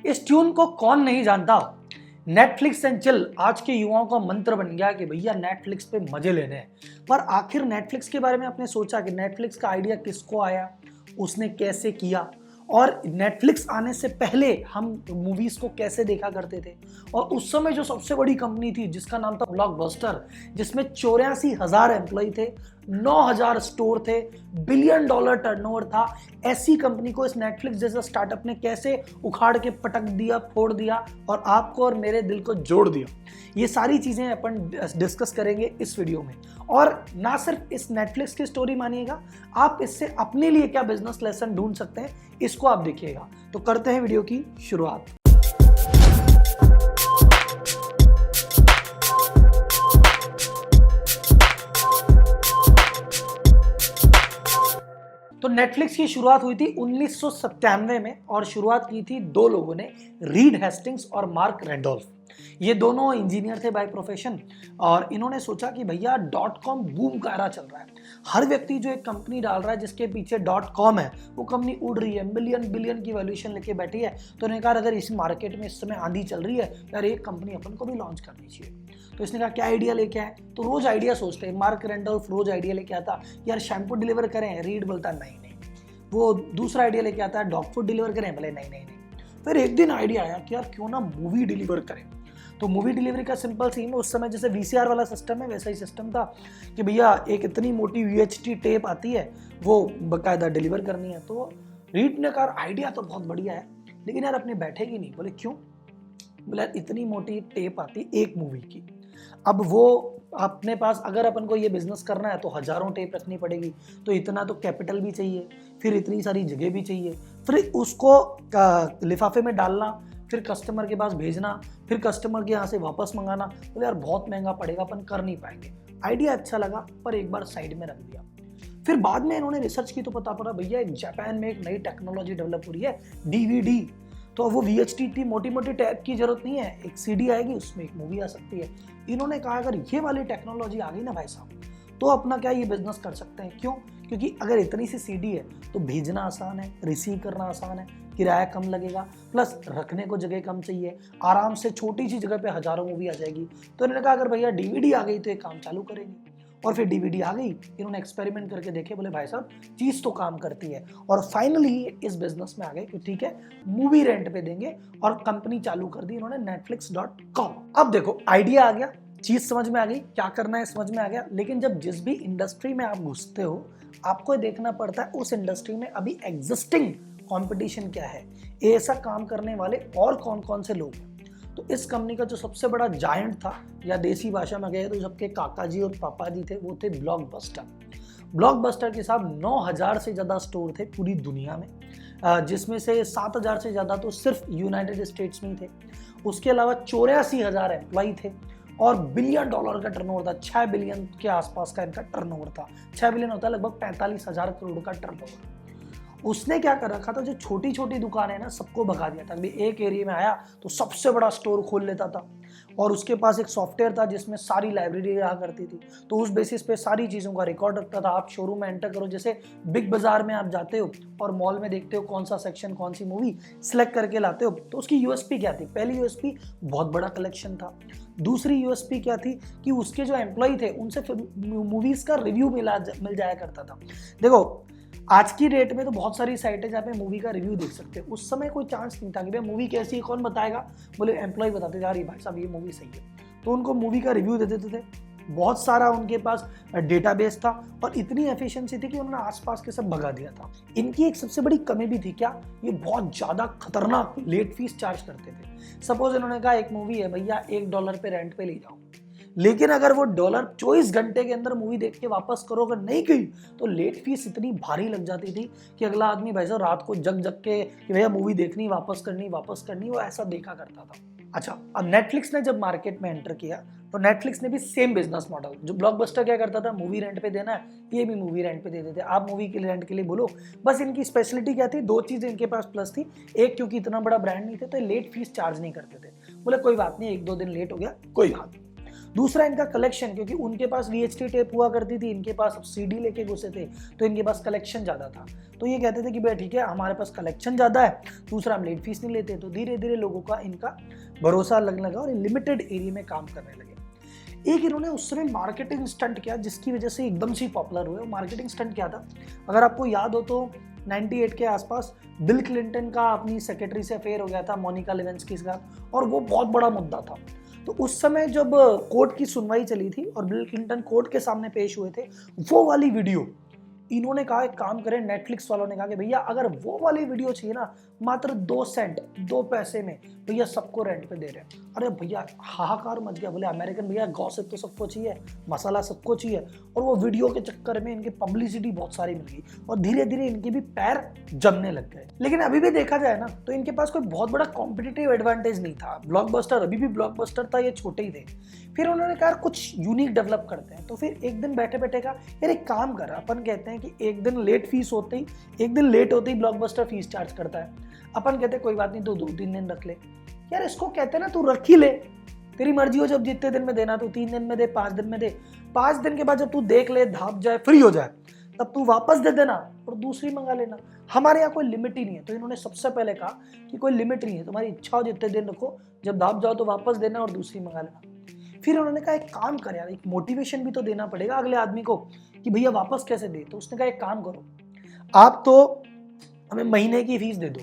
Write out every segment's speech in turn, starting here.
इस ट्यून को कौन नहीं जानता। नेटफ्लिक्स एंड चिल आज के युवाओं का मंत्र बन गया कि भैया नेटफ्लिक्स पे मजे लेने हैं। पर आखिर नेटफ्लिक्स के बारे में आपने सोचा कि नेटफ्लिक्स का आइडिया किसको आया, उसने कैसे किया, और नेटफ्लिक्स आने से पहले हम मूवीज को कैसे देखा करते थे। और उस समय जो सबसे बड़ी कंपनी थी जिसका नाम था ब्लॉकबस्टर, जिसमें 84,000 एम्प्लॉय थे, 9,000 स्टोर थे, $1 बिलियन टर्नओवर था, ऐसी कंपनी को इस नेटफ्लिक्स जैसा स्टार्टअप ने कैसे उखाड़ के पटक दिया, फोड़ दिया और आपको और मेरे दिल को जोड़ दिया। ये सारी चीजें अपन डिस्कस करेंगे इस वीडियो में। और ना सिर्फ इस नेटफ्लिक्स की स्टोरी मानिएगा, आप इससे अपने लिए क्या बिजनेस लेसन ढूंढ सकते हैं इसको आप देखिएगा। तो करते हैं वीडियो की शुरुआत। तो नेटफ्लिक्स की शुरुआत हुई थी 1997 में और शुरुआत की थी दो लोगों ने, रीड हेस्टिंग्स और मार्क रेंडोल्फ। ये दोनों इंजीनियर थे बाय प्रोफेशन और इन्होंने सोचा कि भैया .com बूम का एरा चल रहा है। हर व्यक्ति जो एक कंपनी डाल रहा है जिसके पीछे .com है, वो कंपनी उड़ रही है, बिलियन की वैल्यूएशन लेके बैठी है। तो उन्होंने कहा अगर इस मार्केट में इस समय आंधी चल रही है यार, एक कंपनी अपन को भी लॉन्च करनी चाहिए। तो इसने कहा क्या आइडिया लेके आए, तो रोज आइडिया सोचते हैं। मार्क रेंडोल्फ रोज आइडिया लेके आता, यार शैम्पू डिलीवर करें, रीड बोलता नहीं। वो दूसरा आइडिया लेके आता है, डॉग फूड डिलीवर करें, बोले नहीं। फिर एक दिन आइडिया आया कि यार क्यों ना मूवी डिलीवर करें। तो मूवी डिलीवरी का सिंपल सीन, उस समय जैसे VCR वाला सिस्टम है वैसा ही सिस्टम था कि भैया एक इतनी मोटी VHT टेप आती है, वो बकायदा डिलीवर करनी है। तो रीड ने कहा आइडिया तो बहुत बढ़िया है, लेकिन यार अपने बैठेगी नहीं। बोले क्यों? बोले इतनी मोटी टेप आती एक मूवी की, अब वो अपने पास अगर अपन को ये बिजनेस करना है तो हजारों टेप रखनी पड़ेगी, तो इतना तो कैपिटल भी चाहिए, फिर इतनी सारी जगह भी चाहिए, फिर उसको लिफाफे में डालना, फिर कस्टमर के पास भेजना, फिर कस्टमर के यहाँ से वापस मंगाना। बोले यार बहुत महंगा पड़ेगा, अपन कर नहीं पाएंगे। आइडिया अच्छा लगा पर एक बार साइड में रख दिया। फिर बाद में इन्होंने रिसर्च की तो पता पड़ा भैया एक जापान में एक नई टेक्नोलॉजी डेवलप हो रही है, DVD। तो वो VHT मोटी टैप की जरूरत नहीं है, एक CD आएगी, उसमें एक मूवी आ सकती है। इन्होंने कहा अगर ये वाली टेक्नोलॉजी आ गई ना भाई साहब, तो अपना क्या ये बिजनेस कर सकते हैं। क्यों? क्योंकि अगर इतनी सी CD है तो भेजना आसान है, रिसीव करना आसान है, किराया कम लगेगा, प्लस रखने को जगह कम चाहिए, आराम से छोटी सी जगह पे हजारों मूवी आ जाएगी। तो इन्होंने कहा अगर भैया DVD आ गई तो ये काम चालू करेंगे। और फिर DVD आ गई, इन्होंने एक्सपेरिमेंट करके देखे, बोले भाई साहब चीज तो काम करती है। और फाइनली इस बिजनेस में आ गए कि ठीक है मूवी रेंट पे देंगे, और कंपनी चालू कर दी इन्होंने netflix.com। अब देखो आइडिया आ गया, चीज समझ में आ गई, क्या करना है समझ में आ गया। लेकिन जब जिस भी इंडस्ट्री में आप घुसते हो, आपको देखना पड़ता है उस इंडस्ट्री में अभी एग्जिस्टिंग कंपटीशन क्या है, ऐसा काम करने वाले और कौन कौन से लोग हैं। तो इस कंपनी का जो सबसे बड़ा जायंट था, या देसी भाषा में गए तो सबके काका जी और पापा जी थे, वो थे ब्लॉकबस्टर। ब्लॉकबस्टर के साथ 9,000 से ज़्यादा स्टोर थे पूरी दुनिया में, जिसमें से 7,000 से ज़्यादा तो सिर्फ यूनाइटेड स्टेट्स में थे। उसके अलावा 84,000 एम्प्लॉय थे और $1 बिलियन का टर्नओवर था। 6 बिलियन के आसपास का इनका टर्नओवर था। 6 बिलियन होता है लगभग 45,000 करोड़ का टर्नओवर। उसने क्या कर रखा था, जो छोटी छोटी दुकानें ना सबको भगा दिया था। एक एरिया में आया तो सबसे बड़ा स्टोर खोल लेता था, और उसके पास एक सॉफ्टवेयर था जिसमें सारी लाइब्रेरी रहा करती थी। तो उस बेसिस पे सारी चीज़ों का रिकॉर्ड रखता था। आप शोरूम में एंटर करो, जैसे बिग बाजार में आप जाते हो और मॉल में देखते हो कौन सा सेक्शन कौन सी मूवी सिलेक्ट करके लाते हो, तो उसकी USP क्या थी? पहली USP बहुत बड़ा कलेक्शन था। दूसरी USP क्या थी कि उसके जो एम्प्लॉय थे उनसे मूवीज का रिव्यू मिल जाया करता था। देखो आज की डेट में तो बहुत सारी साइट है जहाँ पे मूवी का रिव्यू देख सकते हो। उस समय कोई चांस नहीं था कि भाई मूवी कैसी है कौन बताएगा, बोले एम्प्लॉय बताते थे यार भाई साहब ये मूवी सही है, तो उनको मूवी का रिव्यू दे देते थे। बहुत सारा उनके पास डेटाबेस था और इतनी एफिशिएंसी थी कि उन्होंने आसपास के सब भगा दिया था। इनकी एक सबसे बड़ी कमी भी थी, क्या? ये बहुत ज़्यादा खतरनाक लेट फीस चार्ज करते थे। सपोज इन्होंने कहा एक मूवी है भैया $1 पे रेंट पे ले जाओ, लेकिन अगर वो डॉलर 24 घंटे के अंदर मूवी देख के वापस करो अगर नहीं गई तो लेट फीस इतनी भारी लग जाती थी कि अगला आदमी भाई साहब रात को जग के कि भैया मूवी देखनी वापस करनी, वो ऐसा देखा करता था। अच्छा, अब नेटफ्लिक्स ने जब मार्केट में एंटर किया तो नेटफ्लिक्स ने भी सेम बिजनेस मॉडल, जो ब्लॉकबस्टर क्या करता था मूवी रेंट पे देना है, ये भी मूवी रेंट पे दे देते। आप मूवी के रेंट के लिए बोलो। बस इनकी स्पेशलिटी क्या थी, दो चीज़ें इनके पास प्लस थी। एक, क्योंकि इतना बड़ा ब्रांड नहीं थे तो लेट फीस चार्ज नहीं करते थे। बोले कोई बात नहीं, 1-2 दिन लेट हो गया कोई बात नहीं। दूसरा इनका कलेक्शन, क्योंकि उनके पास VHT टेप हुआ करती थी, इनके पास अब CD लेके घुसे थे, तो इनके पास कलेक्शन ज़्यादा था। तो ये कहते थे कि भाई ठीक है, हमारे पास कलेक्शन ज़्यादा है, दूसरा हम लेट फीस नहीं लेते। तो धीरे धीरे लोगों का इनका भरोसा लगने लगा और लिमिटेड एरिया में काम करने लगे। एक इन्होंने उस समय मार्केटिंग स्टंट किया जिसकी वजह से एकदम से पॉपुलर हुए। मार्केटिंग स्टंट क्या था, अगर आपको याद हो तो 98 के आसपास बिल क्लिंटन का अपनी सेक्रेटरी से अफेयर हो गया था मोनिका लेविंस्की के साथ, और वो बहुत बड़ा मुद्दा था। तो उस समय जब कोर्ट की सुनवाई चली थी और बिल क्लिंटन कोर्ट के सामने पेश हुए थे, वो वाली वीडियो इन्होंने कहा एक काम करें, नेटफ्लिक्स वालों ने कहा कि भैया अगर वो वाली वीडियो चाहिए ना, मात्र 2 सेंट 2 पैसे में भैया सबको रेंट पे दे रहे हैं। अरे भैया हाहाकार मच गया, बोले अमेरिकन भैया गॉसिप तो सबको चाहिए, मसाला सबको चाहिए। और वो वीडियो के चक्कर में इनकी पब्लिसिटी बहुत सारी मिल गई और धीरे धीरे इनके भी पैर जमने लग गए। लेकिन अभी भी देखा जाए ना तो इनके पास कोई बहुत बड़ा कॉम्पिटिटिव एडवांटेज नहीं था। ब्लॉकबस्टर अभी भी ब्लॉकबस्टर था, ये छोटे ही थे। फिर उन्होंने कहा कुछ यूनिक डेवलप करते हैं। तो फिर एक दिन बैठे बैठे का यार एक काम कर, अपन कहते हैं कि एक दिन लेट फीस होते ही, एक दिन लेट होते ही ब्लॉकबस्टर फीस चार्ज करता है। अपन कहते कोई बात नहीं, तो 2-3 दिन रख ले। यार इसको कहते हैं ना तू रख ही ले, तेरी मर्जी हो, जब जितने दिन में देना तू 3 दिन में दे, 5 दिन में दे। 5 दिन के बाद जब तू देख ले, धाप जाए, फ्री हो जाए, तब तू वापस दे देना और दूसरी मंगा लेना। हमारे यहाँ कोई लिमिट ही नहीं है। तो इन्होंने सबसे पहले कहा कि कोई लिमिट नहीं है, तुम्हारी इच्छा हो जितने दिन रखो, जब धाप जाओ तो वापस देना और दूसरी मंगा लेना। फिर उन्होंने कहा एक काम कर यार, एक मोटिवेशन भी तो देना पड़ेगा अगले आदमी को कि भैया वापस कैसे दे। तो उसने कहा एक काम करो, आप तो हमें महीने की फीस दे दो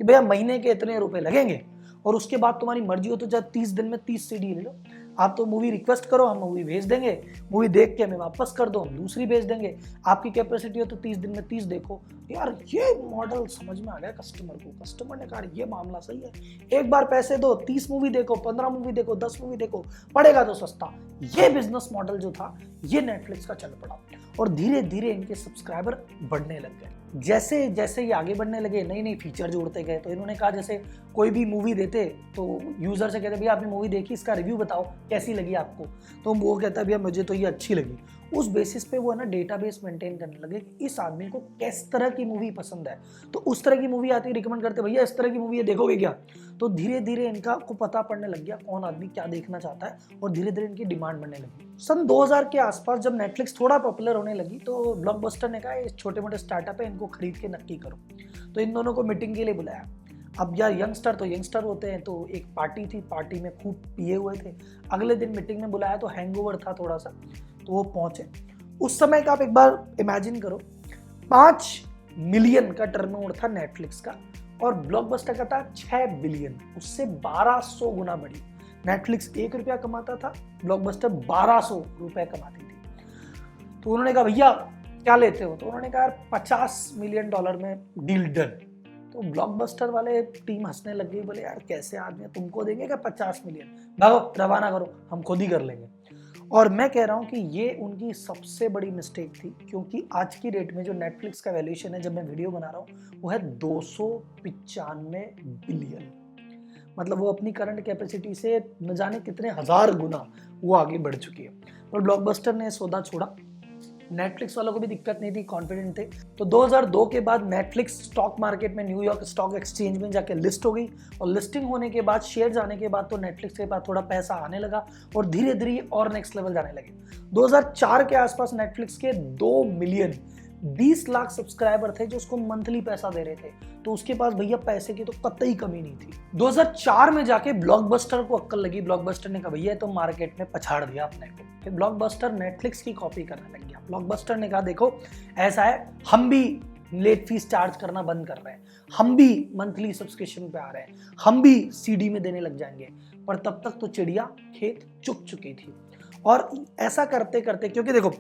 कि भैया महीने के इतने रुपए लगेंगे, और उसके बाद तुम्हारी मर्जी हो तो जब 30 दिन में 30 CD ले लो। आप तो मूवी रिक्वेस्ट करो, हम मूवी भेज देंगे, मूवी देख के हमें वापस कर दो, हम दूसरी भेज देंगे। आपकी कैपेसिटी हो तो 30 दिन में 30 देखो। यार ये मॉडल समझ में आ गया कस्टमर को। कस्टमर ने कहा ये मामला सही है, एक बार पैसे दो, 30 मूवी देखो, 15 मूवी देखो, 10 मूवी देखो, पड़ेगा तो सस्ता। ये बिजनेस मॉडल जो था ये नेटफ्लिक्स का चल पड़ा और धीरे धीरे इनके सब्सक्राइबर बढ़ने लग गए। जैसे जैसे ये आगे बढ़ने लगे, नई नई फीचर जोड़ते गए। तो इन्होंने कहा जैसे कोई भी मूवी देते तो यूजर से कहते भैया आपने मूवी देखी, इसका रिव्यू बताओ कैसी लगी आपको। तो वो कहता है भैया मुझे तो ये अच्छी लगी। उस बेसिस पे वो है ना डेटाबेस मेंटेन करने लगे कि इस आदमी को किस तरह की मूवी पसंद है, तो उस तरह की मूवी आती है, रिकमेंड करते भैया इस तरह की मूवी है, देखोगे क्या। तो धीरे धीरे इनका को पता पड़ने लग गया कौन आदमी क्या देखना चाहता है और धीरे धीरे इनकी डिमांड बढ़ने लगी। सन 2000 के आसपास जब नेटफ्लिक्स थोड़ा पॉपुलर होने लगी तो ब्लॉकबस्टर ने कहा ये छोटे मोटे स्टार्टअप है, इनको खरीद के नक्की करो। तो इन दोनों को मीटिंग के लिए बुलाया। अब यार यंगस्टर तो यंगस्टर होते हैं, तो एक पार्टी थी, पार्टी में खूब पिए हुए थे। अगले दिन मीटिंग में बुलाया तो हैंगओवर था थोड़ा सा, तो वो पहुंचे। उस समय का आप एक बार इमेजिन करो, 5 मिलियन का टर्नओवर था नेटफ्लिक्स का और ब्लॉकबस्टर का था 6 बिलियन, उससे 1200 गुना बढ़ी। नेटफ्लिक्स 1 रुपया कमाता था, ब्लॉकबस्टर 1200 रुपए कमाती थी। तो उन्होंने कहा भैया क्या लेते हो, तो उन्होंने कहा $50 मिलियन में डील डन। तो ब्लॉकबस्टर वाले टीम हंसने लग गई, बोले यार कैसे आदमी, तुमको देंगे क्या 50 मिलियन, भागो रवाना करो, हम खुद ही कर लेंगे। और मैं कह रहा हूँ कि ये उनकी सबसे बड़ी मिस्टेक थी, क्योंकि आज की डेट में जो नेटफ्लिक्स का वैल्यूएशन है, जब मैं वीडियो बना रहा हूँ, वो है 295 बिलियन। मतलब वो अपनी करंट कैपेसिटी से न जाने कितने हजार गुना वो आगे बढ़ चुकी है। और ब्लॉकबस्टर ने सौदा छोड़ा। नेटफ्लिक्स वालों को भी दिक्कत नहीं थी, कॉन्फिडेंट थे। तो 2002 के बाद नेटफ्लिक्स स्टॉक मार्केट में न्यूयॉर्क स्टॉक एक्सचेंज में जाके लिस्ट हो गई और लिस्टिंग होने के बाद, शेयर जाने के बाद तो नेटफ्लिक्स के पास थोड़ा पैसा आने लगा और धीरे धीरे और नेक्स्ट लेवल जाने लगे। 2004 के आसपास नेटफ्लिक्स के 2 मिलियन 20 लाख सब्सक्राइबर थे जो उसको मंथली पैसा दे रहे थे। तो उसके पास भैया पैसे की तो कतई कमी नहीं थी। 2004 में जाके ब्लॉकबस्टर को अक्ल लगी। ब्लॉकबस्टर ने कहा भैया तो मार्केट में पछाड़ दिया अपने को। फिर ब्लॉकबस्टर नेटफ्लिक्स की कॉपी करने लग गया। ब्लॉकबस्टर ने कहा देखो ऐसा है, हम भी लेट फीस चार्ज करना बंद कर रहे हैं, हम भी मंथली सब्सक्रिप्शन पे आ रहे हैं, हम भी CD में देने लग जाएंगे। पर तब तक तो चिड़िया खेत चुग चुकी थी। और ऐसा करते करते, क्योंकि देखो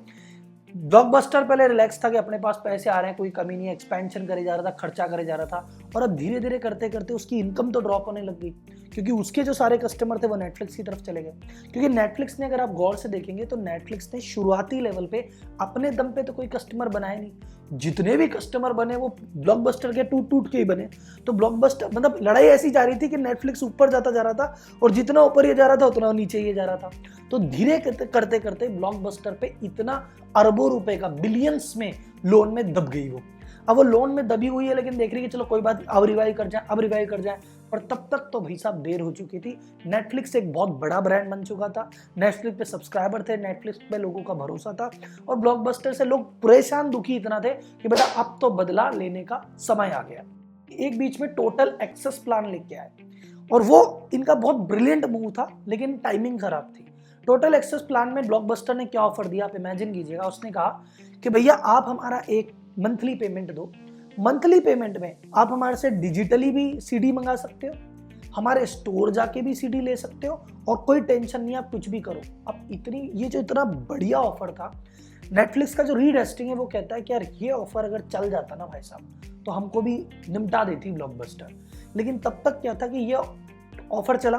ब्लॉकबस्टर पहले रिलैक्स था कि अपने पास पैसे आ रहे हैं, कोई कमी नहीं है, एक्सपेंशन करे जा रहा था, खर्चा करे जा रहा था। और अब धीरे धीरे करते करते उसकी इनकम तो ड्रॉप होने लग गई, क्योंकि उसके जो सारे कस्टमर थे वो नेटफ्लिक्स की तरफ चले गए। क्योंकि नेटफ्लिक्स ने, अगर आप गौर से देखेंगे तो नेटफ्लिक्स ने शुरुआती लेवल पे अपने दम पे तो कोई कस्टमर बनाए नहीं। जितने भी कस्टमर बने वो ब्लॉकबस्टर के टूट के ही बने। तो ब्लॉकबस्टर मतलब लड़ाई ऐसी जा रही थी कि नेटफ्लिक्स ऊपर जाता जा रहा था और जितना ऊपर ये जा रहा था उतना नीचे ये जा रहा था। तो धीरे करते करते ब्लॉकबस्टर पे इतना अरबों रुपए का, बिलियंस में लोन में दब गई वो। अब वो लोन में दबी हुई है, लेकिन देख रही है कि चलो कोई बात, अब रिवाइव कर जाए, अब रिवाइव कर जाए। और तब तक तो भाई साहब देर हो चुकी थी। नेटफ्लिक्स एक बहुत बड़ा ब्रांड बन चुका था, नेटफ्लिक्स पे सब्सक्राइबर थे, नेटफ्लिक्स पे लोगों का भरोसा था, और ब्लॉकबस्टर से लोग परेशान दुखी इतना थे कि बेटा अब तो बदला लेने का समय आ गया। एक बीच में टोटल एक्सेस प्लान लेके आए, और वो इनका बहुत ब्रिलियंट मूव था, लेकिन टाइमिंग खराब थी। टोटल एक्सेस प्लान में ब्लॉकबस्टर ने क्या ऑफर दिया आप इमेजिन कीजिएगा। उसने कहा कि भैया आप हमारा एक मंथली पेमेंट दो, मंथली पेमेंट में आप हमारे से डिजिटली भी सीडी मंगा सकते हो, हमारे स्टोर जाके भी सीडी ले सकते हो, और कोई टेंशन नहीं, आप कुछ भी करो। अब ये जो इतना बढ़िया ऑफर था, नेटफ्लिक्स का जो रीडेस्टिंग है वो कहता है कि यार ये ऑफर अगर चल जाता ना भाई साहब तो हमको भी निपटा देती ब्लॉकबस्टर। लेकिन तब तक क्या था कि ये ऑफर चला,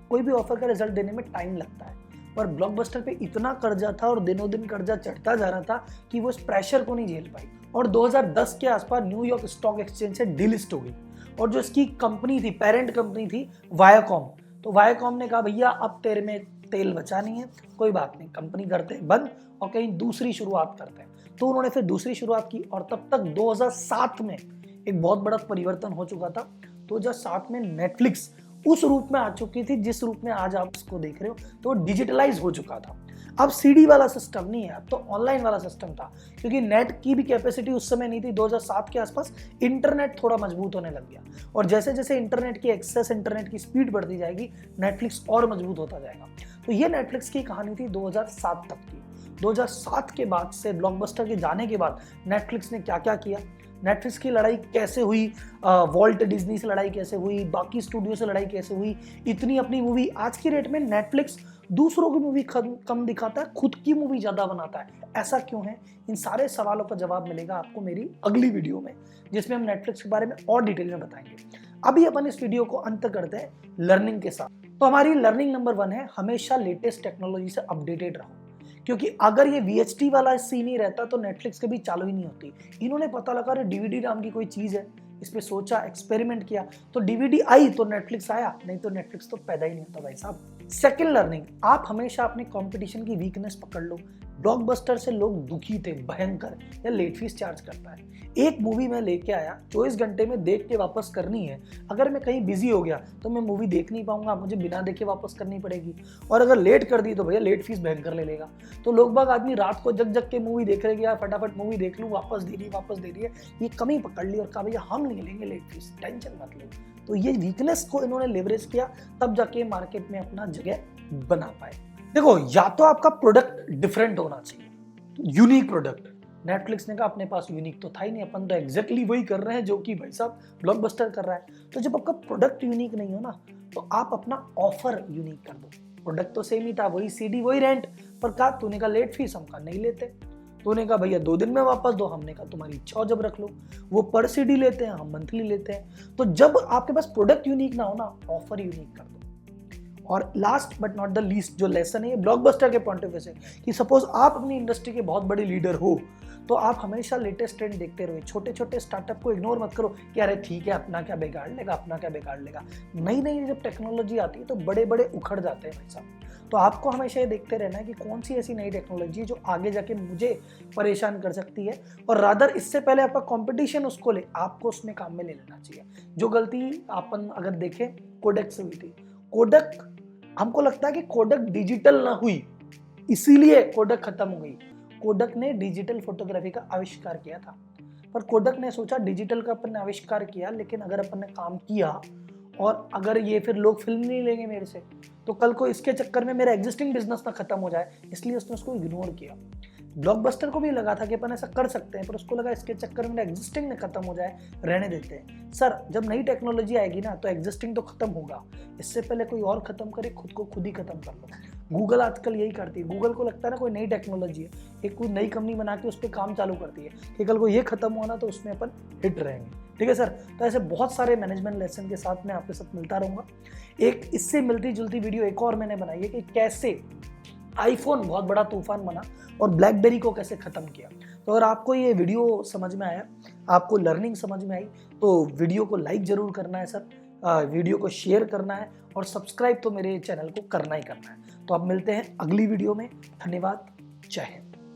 कोई भी ऑफर का रिजल्ट देने में टाइम लगता है, पर ब्लॉकबस्टर पे इतना कर्जा था और दिनों दिन कर्जा चढ़ता जा रहा था कि वो इस प्रेशर को नहीं झेल पाई, और 2010 के आसपास न्यूयॉर्क स्टॉक एक्सचेंज से डिलिस्ट हो गई। और जो इसकी कंपनी थी, पेरेंट कंपनी थी वायाकॉम, तो वायाकॉम ने कहा भैया अब तेरे में तेल बचा नहीं है, कोई बात नहीं, कंपनी करते हैं बंद और कहीं दूसरी शुरुआत करते हैं। तो उन्होंने फिर दूसरी शुरुआत की, और तब तक 2007 में एक बहुत बड़ा परिवर्तन हो चुका था। 2007 में नेटफ्लिक्स उस रूप में आ चुकी थी जिस रूप में आज आप इसको देख रहे हो, तो डिजिटलाइज हो चुका था। अब सीडी वाला सिस्टम नहीं है, अब तो ऑनलाइन वाला सिस्टम था, क्योंकि नेट की भी कैपेसिटी उस समय नहीं थी। 2007 के आसपास इंटरनेट थोड़ा मजबूत होने लग गया, और जैसे जैसे इंटरनेट की एक्सेस, इंटरनेट की स्पीड बढ़ती जाएगी, नेटफ्लिक्स और मजबूत होता जाएगा। तो ये नेटफ्लिक्स की कहानी थी 2007 तक की। 2007 के बाद से, ब्लॉकबस्टर के जाने के बाद, नेटफ्लिक्स ने क्या क्या किया, नेटफ्लिक्स की लड़ाई कैसे हुई, वॉल्ट डिज्नी से लड़ाई कैसे हुई, बाकी स्टूडियो से लड़ाई कैसे हुई, इतनी अपनी मूवी। आज की रेट में नेटफ्लिक्स दूसरों की मूवी कम दिखाता है, खुद की मूवी ज्यादा बनाता है, ऐसा क्यों है? इन सारे सवालों का जवाब मिलेगा आपको मेरी अगली वीडियो में, जिसमें हम नेटफ्लिक्स के बारे में और डिटेल में बताएंगे। अभी अपन इस वीडियो को अंत करते हैं लर्निंग के साथ। तो हमारी लर्निंग नंबर 1 है, हमेशा लेटेस्ट टेक्नोलॉजी से अपडेटेड रहो, क्योंकि अगर ये VHT वाला सीन ही रहता तो नेटफ्लिक्स कभी चालू ही नहीं होती। इन्होंने पता लगा रहे DVD नाम की कोई चीज है, इस पे सोचा, एक्सपेरिमेंट किया, तो DVD आई तो नेटफ्लिक्स आया, नहीं तो नेटफ्लिक्स तो पैदा ही नहीं होता भाई साहब। सेकंड लर्निंग, आप हमेशा अपने कंपटीशन की वीकनेस पकड़ लो। ब्लॉकबस्टर से लोग दुखी थे भयंकर, या लेट फीस चार्ज करता है। एक मूवी में लेके आया, 24 घंटे में देख के वापस करनी है, अगर मैं कहीं बिजी हो गया तो मैं मूवी देख नहीं पाऊंगा, मुझे बिना देखे वापस करनी पड़ेगी, और अगर लेट कर दी तो भैया लेट फीस भयंकर ले लेगा। तो लोग बाग आदमी रात को जग जग के मूवी देख रहे, यार फटाफट मूवी देख लूँ, वापस दे रही है, ये कमी पकड़ ली और कहा भैया हम नहीं लेंगे लेट फीस, टेंशन मत लो। तो ये वीकनेस को इन्होंने लेवरेज किया, तब जाके मार्केट में अपना जगह बना पाए। देखो, या तो आपका प्रोडक्ट डिफरेंट होना चाहिए, यूनिक प्रोडक्ट। नेटफ्लिक्स ने कहा अपने पास यूनिक तो था ही नहीं, अपन तो एग्जैक्टली वही कर रहे हैं जो कि भाई साहब ब्लॉकबस्टर कर रहा है। तो जब आपका प्रोडक्ट यूनिक नहीं हो ना, तो आप अपना ऑफर यूनिक कर दो। प्रोडक्ट तो सेम ही था, वही सीडी वही रेंट, पर कहा तूने कहा लेट फीस, हम कहा नहीं लेते। तूने कहा भैया 2 दिन में वापस दो, हमने कहा तुम्हारी इच्छा हो जब रख लो। वो पर सीडी लेते हैं, हम मंथली लेते हैं। तो जब आपके पास प्रोडक्ट यूनिक ना हो ना, ऑफर यूनिक कर दो। और last but not the least जो लेसन है ब्लॉकबस्टर के पॉइंट ऑफ व्यू से, कि सपोज आप अपनी इंडस्ट्री के बहुत बड़े लीडर हो, तो आप हमेशा लेटेस्ट ट्रेंड देखते रहो। छोटे छोटे स्टार्टअप को इग्नोर मत करो कि अरे ठीक है अपना क्या बिगाड़ लेगा, अपना क्या बिगाड़ लेगा। नई नई जब टेक्नोलॉजी आती है तो बड़े बड़े उखड़ जाते हैं भाई साहब। तो आपको हमेशा ये देखते रहना है कि कौन सी ऐसी नई टेक्नोलॉजी जो आगे जाके मुझे परेशान कर सकती है, और रादर इससे पहले आपका कंपटीशन उसको ले, आपको उसमें काम में ले लेना चाहिए। जो गलती अपन अगर देखें कोडेक से हुई थी, कोडेक, हमको लगता है कि कोडेक डिजिटल ना हुई इसीलिए कोडेक खत्म हो गई। कोडेक ने डिजिटल फोटोग्राफी का आविष्कार किया था, पर कोडेक ने सोचा डिजिटल का अपन ने आविष्कार किया, लेकिन अगर अपन ने काम किया और अगर ये फिर लोग फिल्म नहीं लेंगे मेरे से, तो कल को इसके चक्कर में मेरा एग्जिस्टिंग बिजनेस ना खत्म हो जाए, इसलिए उसने उसको इग्नोर किया। ब्लॉकबस्टर को भी लगा था कि अपन ऐसा कर सकते हैं, पर उसको लगा इसके चक्कर में एग्जिस्टिंग न खत्म हो जाए, रहने देते हैं। सर, जब नई टेक्नोलॉजी आएगी ना तो एग्जिस्टिंग तो खत्म होगा, इससे पहले कोई और खत्म करे, खुद को खुद ही खत्म कर लो। गूगल आजकल यही करती है। गूगल को लगता है ना कोई नई टेक्नोलॉजी है, एक कोई नई कंपनी बना के उस पर काम चालू करती है कि कल को ये खत्म हुआ ना तो उसमें अपन हिट रहेंगे। ठीक है सर, तो ऐसे बहुत सारे मैनेजमेंट लेसन के साथ मैं आपके साथ मिलता रहूंगा। एक इससे मिलती जुलती वीडियो एक और मैंने बनाई है कि कैसे आईफोन बहुत बड़ा तूफान बना और ब्लैकबेरी को कैसे खत्म किया। तो अगर आपको ये वीडियो समझ में आया, आपको लर्निंग समझ में आई, तो वीडियो को लाइक जरूर करना है सर, वीडियो को शेयर करना है, और सब्सक्राइब तो मेरे चैनल को करना ही करना है। तो अब मिलते हैं अगली वीडियो में। धन्यवाद, जय हिंद।